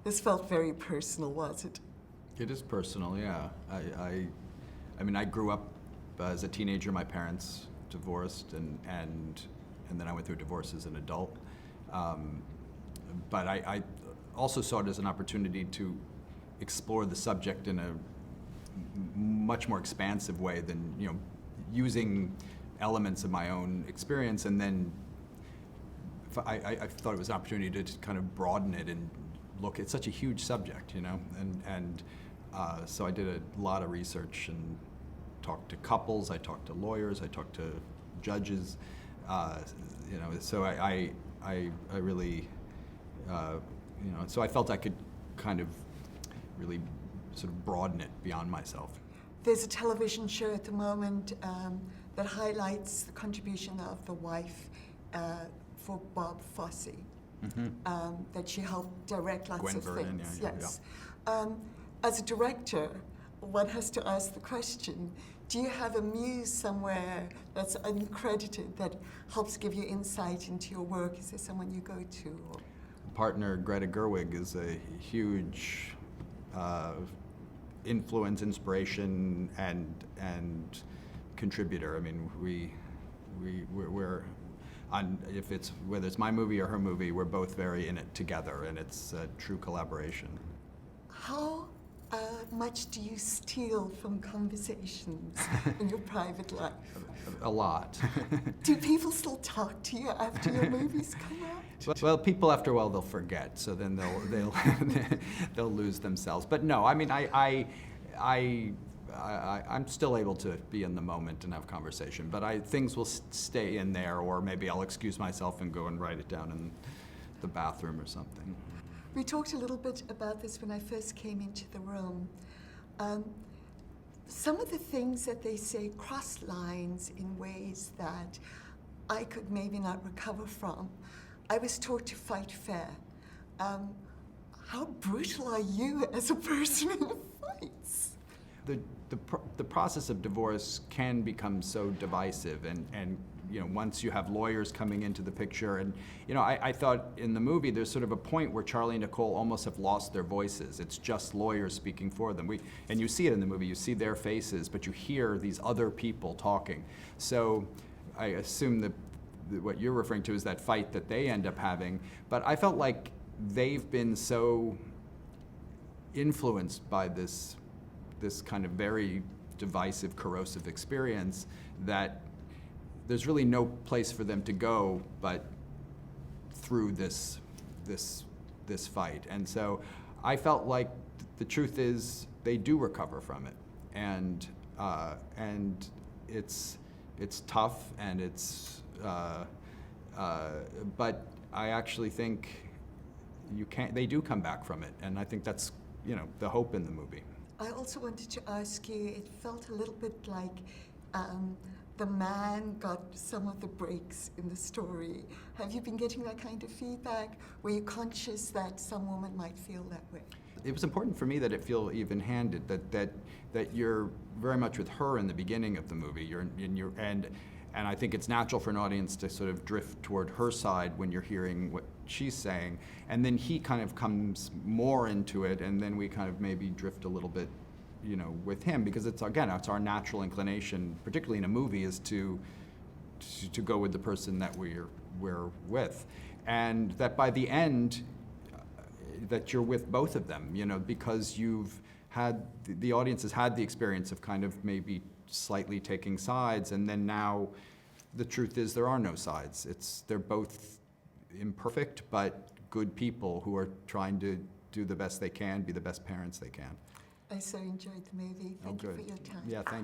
This felt very personal, was it? It is personal, yeah. I mean, I grew up as a teenager. My parents divorced, and then I went through a divorce as an adult. But I also saw it as an opportunity to explore the subject in a much more expansive way than, using elements of my own experience, and then I thought it was an opportunity to kind of broaden it and look at such a huge subject, and so I did a lot of research and talked to couples, I talked to lawyers, I talked to judges, so I really, so I felt I could kind of really sort of broaden it beyond myself. There's a television show at the moment that highlights the contribution of the wife for Bob Fosse, that she helped direct lots Gwen of Verdon, things. yeah. Yes. As a director, one has to ask the question, do you have a muse somewhere that's uncredited that helps give you insight into your work? Is there someone you go to? Or? Partner Greta Gerwig is a huge influence, inspiration, and contributor. I mean, we're on, whether it's my movie or her movie, we're both very in it together, and it's a true collaboration. How much do you steal from conversations in your private life? A lot. Do people still talk to you after your movies come out? Well, people after a while they'll forget, so then they'll lose themselves. But no, I mean, I'm still able to be in the moment and have conversation, but things will stay in there, or maybe I'll excuse myself and go and write it down in the bathroom or something. We talked a little bit about this when I first came into the room. Some of the things that they say cross lines in ways that I could maybe not recover from. I was taught to fight fair. How brutal are you as a person who fights? The process of divorce can become so divisive, and once you have lawyers coming into the picture, and I thought in the movie there's sort of a point where Charlie and Nicole almost have lost their voices. It's just lawyers speaking for them. And you see it in the movie, you see their faces, but you hear these other people talking. So I assume that what you're referring to is that fight that they end up having, but I felt like they've been so influenced by this kind of very divisive, corrosive experience that there's really no place for them to go but through this fight. And so I felt like the truth is they do recover from it, and it's tough, and it's but I actually think they do come back from it, and I think that's the hope in the movie. I also wanted to ask you, it felt a little bit like the man got some of the breaks in the story. Have you been getting that kind of feedback? Were you conscious that some woman might feel that way? It was important for me that it feel even-handed, that you're very much with her in the beginning of the movie. And I think it's natural for an audience to sort of drift toward her side when you're hearing what she's saying, and then he kind of comes more into it, and then we kind of maybe drift a little bit, with him, because it's our natural inclination, particularly in a movie, is to go with the person that we're with, and that by the end, that you're with both of them, because the audience has had the experience of kind of maybe slightly taking sides, and then now the truth is there are no sides. They're both imperfect but good people who are trying to do the best they can, be the best parents they can. I so enjoyed the movie. Thank you for your time. Yeah, thank you.